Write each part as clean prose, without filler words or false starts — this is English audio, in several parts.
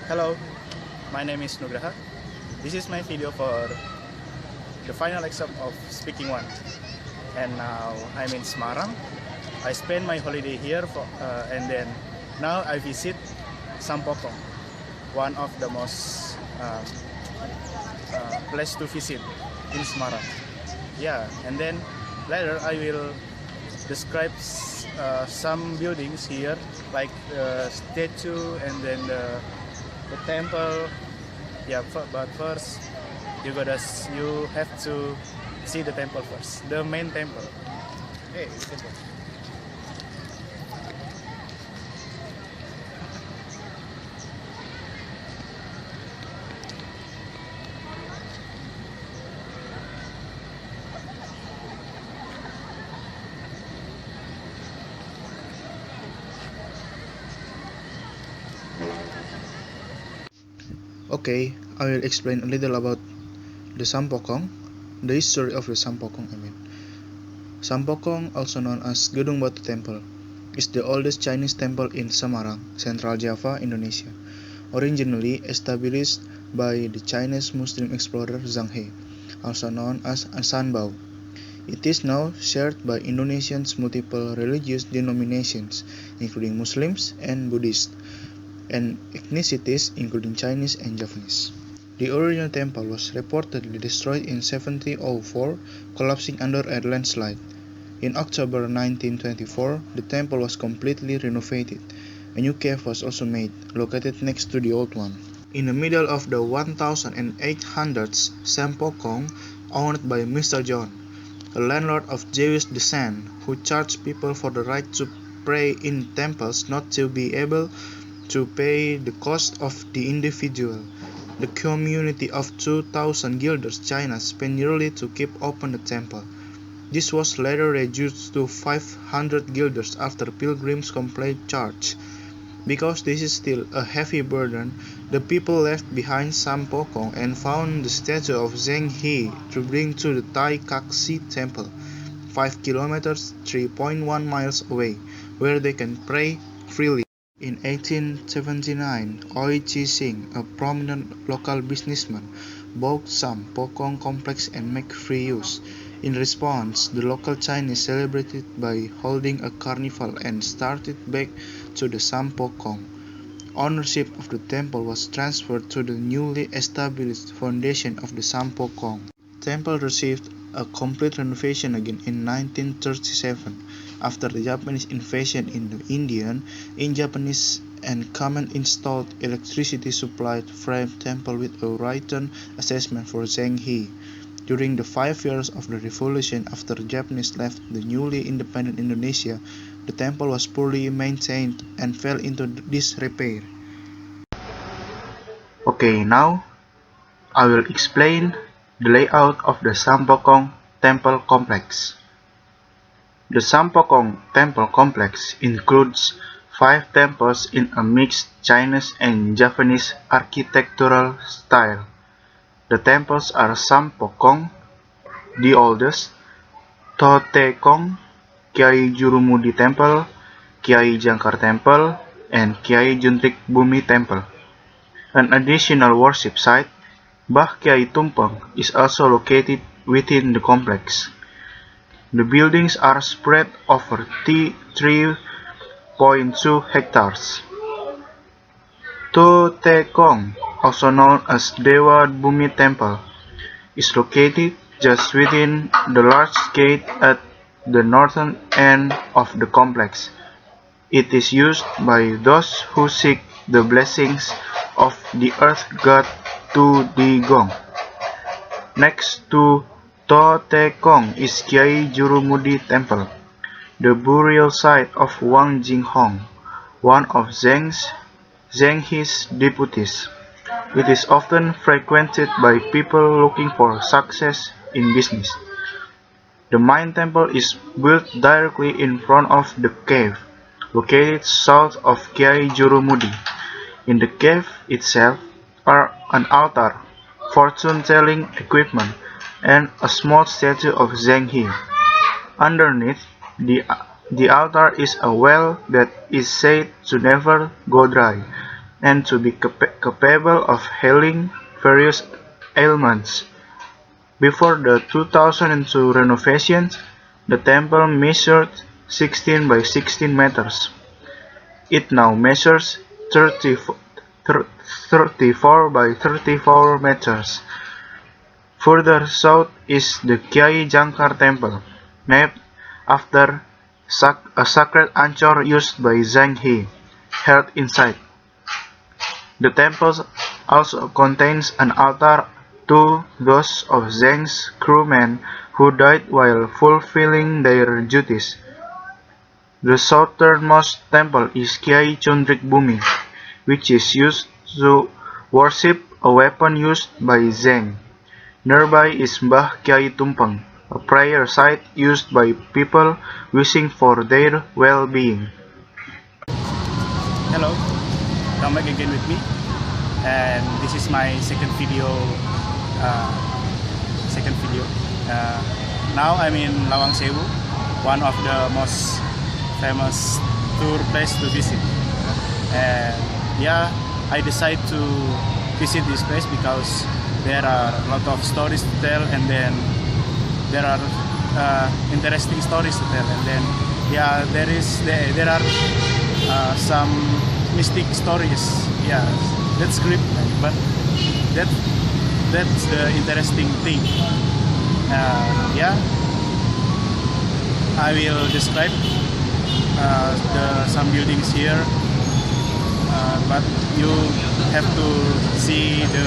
Hello, my name is Nugraha. This is my video for the final exam of Speaking One. And now I'm in Semarang. I spend my holiday here and then now I visit Sampokong, one of the most place to visit in Semarang. Yeah, and then later I will describe some buildings here, like the statue and then the temple. Yeah, but first you have to see the temple first, the main temple. Hey, simple. Okay, I will explain a little about the Sampokong, the history of the Sampokong. Sampokong, also known as Gedung Batu Temple, is the oldest Chinese temple in Semarang, Central Java, Indonesia. Originally established by the Chinese Muslim explorer Zhang He, also known as Sanbao. It is now shared by Indonesians' multiple religious denominations, including Muslims and Buddhists, and ethnicities including Chinese and Japanese. The original temple was reportedly destroyed in 1704, collapsing under a landslide. In October 1924, the temple was completely renovated. A new cave was also made, located next to the old one. In the middle of the 1800s, Sampokong, owned by Mr. John, a landlord of Jewish descent, who charged people for the right to pray in temples not to be able to pay the cost of the individual. The community of 2,000 guilders China spent yearly to keep open the temple. This was later reduced to 500 guilders after pilgrims complained charge. Because this is still a heavy burden, the people left behind Sampokong and found the statue of Zheng He to bring to the Tai Kaxi Temple, 5 kilometers (3.1 miles) away, where they can pray freely. In 1879, Oi Chi-sing, a prominent local businessman, bought Sampokong complex and made free use. In response, the local Chinese celebrated by holding a carnival and started back to the Sampokong. Ownership of the temple was transferred to the newly established foundation of the Sampokong. The temple received a complete renovation again in 1937 after the Japanese invasion in the in Japanese and command installed electricity supplied frame temple with a written assessment for Zheng He. During the 5 years of the revolution after the Japanese left the newly independent Indonesia, the temple was poorly maintained and fell into disrepair. Okay, now I will explain the layout of the Sampokong Temple Complex. The Sampokong Temple Complex includes 5 temples in a mixed Chinese and Japanese architectural style. The temples are Sampokong, the oldest, Totekong, Kiai Jurumudi Temple, Kiai Jangkar Temple, and Kiai Juntrik Bumi Temple. An additional worship site, Bah Kiai Tumpeng, is also located within the complex. The buildings are spread over 3.2 hectares. Totekong, also known as Dewa Bumi Temple, is located just within the large gate at the northern end of the complex. It is used by those who seek the blessings of the earth god Tudigong. Next to Totekong is Kiai Jurumudi Temple, the burial site of Wang Jinghong, one of Zheng He's deputies. It is often frequented by people looking for success in business. The main temple is built directly in front of the cave, located south of Kiai Jurumudi. In the cave itself are an altar, fortune-telling equipment, and a small statue of Zheng He. Underneath the altar is a well that is said to never go dry, and to be capable of healing various ailments. Before the 2002 renovations, the temple measured 16 by 16 meters. It now measures 34 by 34 meters. Further south is the Kiai Jangkar Temple, named after a sacred anchor used by Zhang He, held inside. The temple also contains an altar to those of Zhang's crewmen who died while fulfilling their duties. The southernmost temple is Kiai Chundrik Bumi, which is used to worship a weapon used by Zhang. Nearby is Mbah Kiai Tumpeng, a prayer site used by people wishing for their well-being. Hello, come back again with me, and this is my second video. Now I'm in Lawang Sewu, one of the most famous tour place to visit, and yeah, I decided to visit this place because there are a lot of stories to tell, and then there are interesting stories to tell, and then yeah, there are some mystic stories. Yeah, that's great, but that's the interesting thing. Yeah, I will describe some buildings here, but you have to see the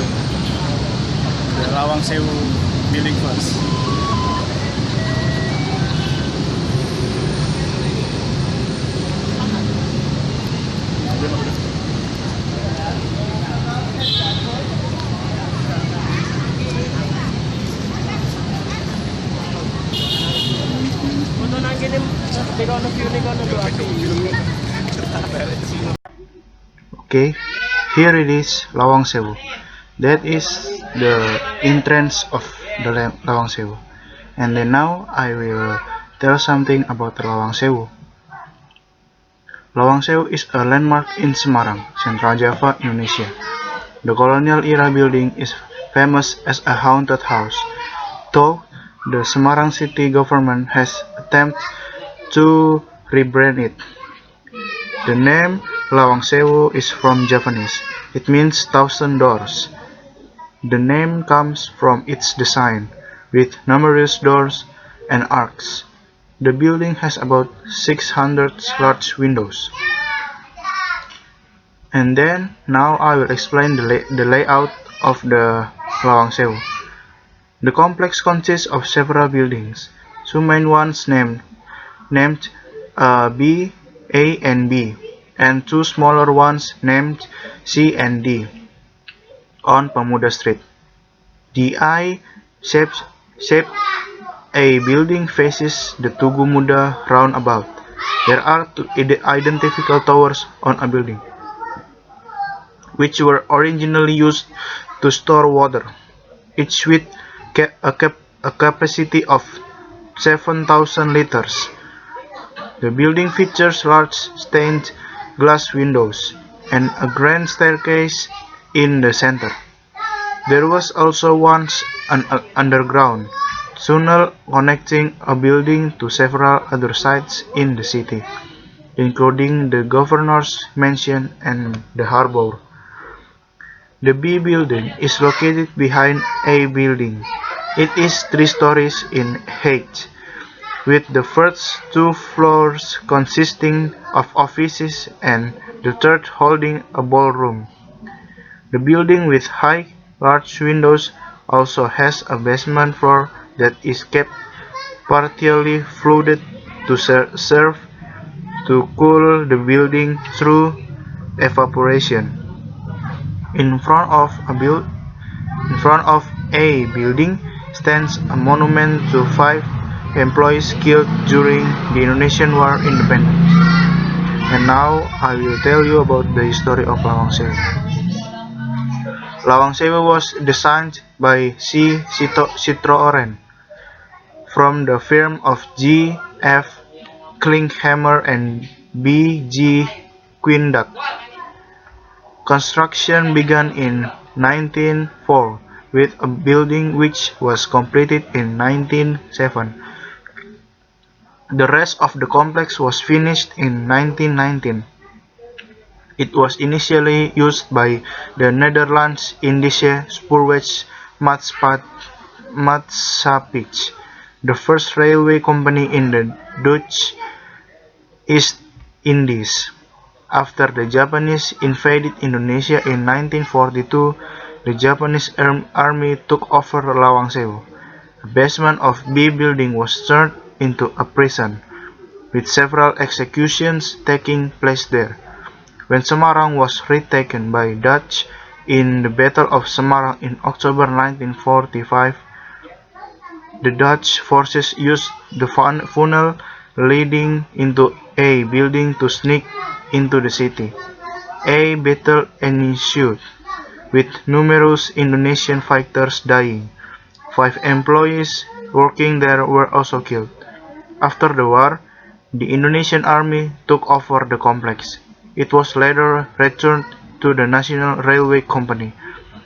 Lawang Sewu building first. Okay, here it is, Lawang Sewu. That is the entrance of the Lawang Sewu. And then now I will tell something about the Lawang Sewu. Lawang Sewu is a landmark in Semarang, Central Java, Indonesia. The colonial era building is famous as a haunted house, though the Semarang city government has attempted to rebrand it. The name Lawang Sewu is from Javanese. It means thousand doors. The name comes from its design, with numerous doors and arcs. The building has about 600 large windows. And then, now I will explain the layout of the Lawang Sewu. The complex consists of several buildings, two main ones named B, A, and B, and two smaller ones named C and D on Pemuda Street. The I-shaped A building faces the Tugu Muda roundabout. There are two identical towers on a building, which were originally used to store water, each with a capacity of 7,000 liters. The building features large stained glass windows and a grand staircase in the center. There was also once an underground tunnel connecting a building to several other sites in the city, including the governor's mansion and the harbor. The B building is located behind A building. It is 3 stories in height, with the first 2 floors consisting of offices and the third holding a ballroom. The building with high, large windows also has a basement floor that is kept partially flooded to serve to cool the building through evaporation. In front of A building stands a monument to 5 employees killed during the Indonesian War of Independence. And now I will tell you about the history of Lawang Sewu. Lawang Sewu was designed by C. Sitrooren from the firm of G. F. Klinkhammer and B. G. Quindak. Construction began in 1904 with a building which was completed in 1907. The rest of the complex was finished in 1919. It was initially used by the Netherlands Indische Spoorwegmaatschappij, the first railway company in the Dutch East Indies. After the Japanese invaded Indonesia in 1942, the Japanese army took over Lawang Sewu. A basement of B building was turned into a prison, with several executions taking place there. When Semarang was retaken by Dutch in the Battle of Semarang in October 1945, the Dutch forces used the funnel leading into A building to sneak into the city. A battle ensued, with numerous Indonesian fighters dying. 5 employees working there were also killed. After the war, the Indonesian army took over the complex. It was later returned to the National Railway Company.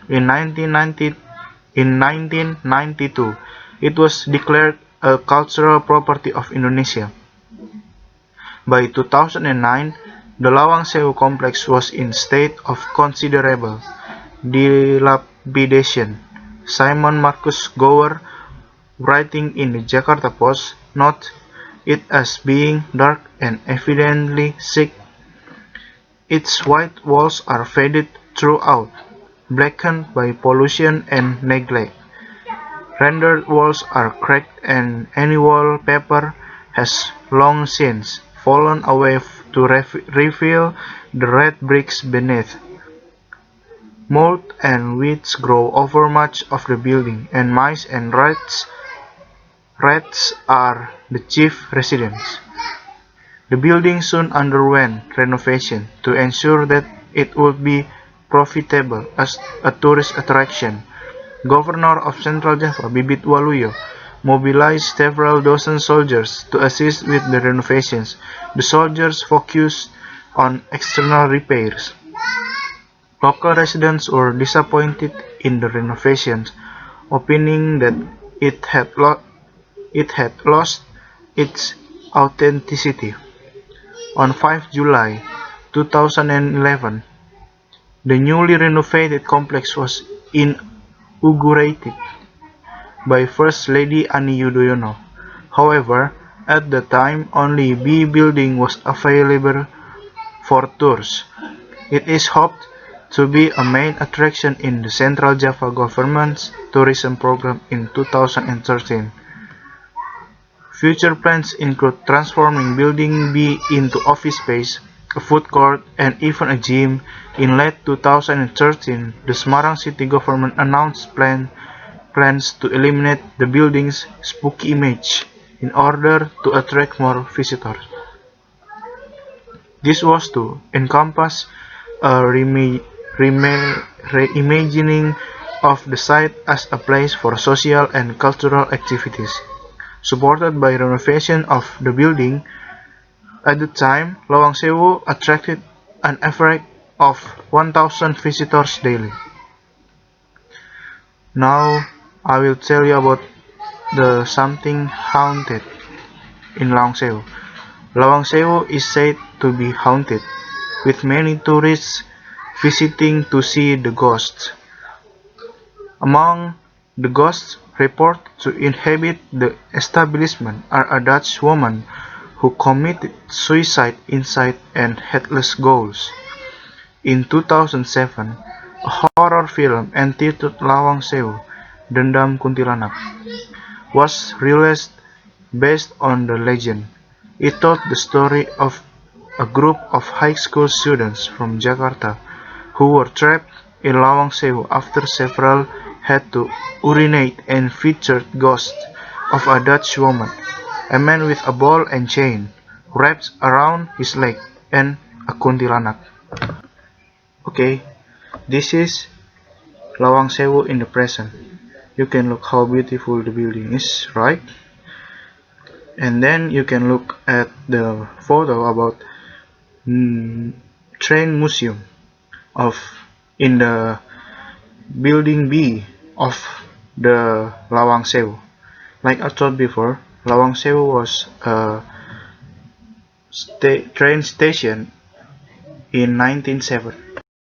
In 1992, it was declared a cultural property of Indonesia. By 2009, the Lawang Sewu complex was in state of considerable dilapidation. Simon Marcus Gower, writing in the Jakarta Post, noted it as being dark and evidently sick. Its white walls are faded throughout, blackened by pollution and neglect. Rendered walls are cracked and any wallpaper has long since fallen away to reveal the red bricks beneath. Mold and weeds grow over much of the building, and mice and rats are the chief residents. The building soon underwent renovation to ensure that it would be profitable as a tourist attraction. Governor of Central Java, Bibit Waluyo, mobilized several dozen soldiers to assist with the renovations. The soldiers focused on external repairs. Local residents were disappointed in the renovations, opining that it had lost its authenticity. On 5 July 2011, the newly renovated complex was inaugurated by First Lady Ani Yudhoyono. However, at the time only B building was available for tours. It is hoped to be a main attraction in the Central Java government's tourism program in 2013. Future plans include transforming Building B into office space, a food court, and even a gym. In late 2013, the Semarang city government announced plans to eliminate the building's spooky image in order to attract more visitors. This was to encompass a reimagining of the site as a place for social and cultural activities. Supported by renovation of the building, at the time, Lawang Sewu attracted an average of 1,000 visitors daily. Now, I will tell you about the something haunted in Lawang Sewu. Lawang Sewu is said to be haunted, with many tourists visiting to see the ghosts. Among the ghosts reported to inhabit the establishment are a Dutch woman who committed suicide inside and headless ghosts. In 2007, a horror film entitled Lawang Sewu, Dendam Kuntilanak, was released based on the legend. It told the story of a group of high school students from Jakarta who were trapped in Lawang Sewu after several had to urinate and featured ghosts of a Dutch woman, a man with a ball and chain wrapped around his leg, and a kuntilanak. Okay, this is Lawang Sewu in the present. You can look how beautiful the building is, right? And then you can look at the photo about train museum. of in the building B of the Lawang Sewu. Like I told before, Lawang Sewu was a train station in 1907.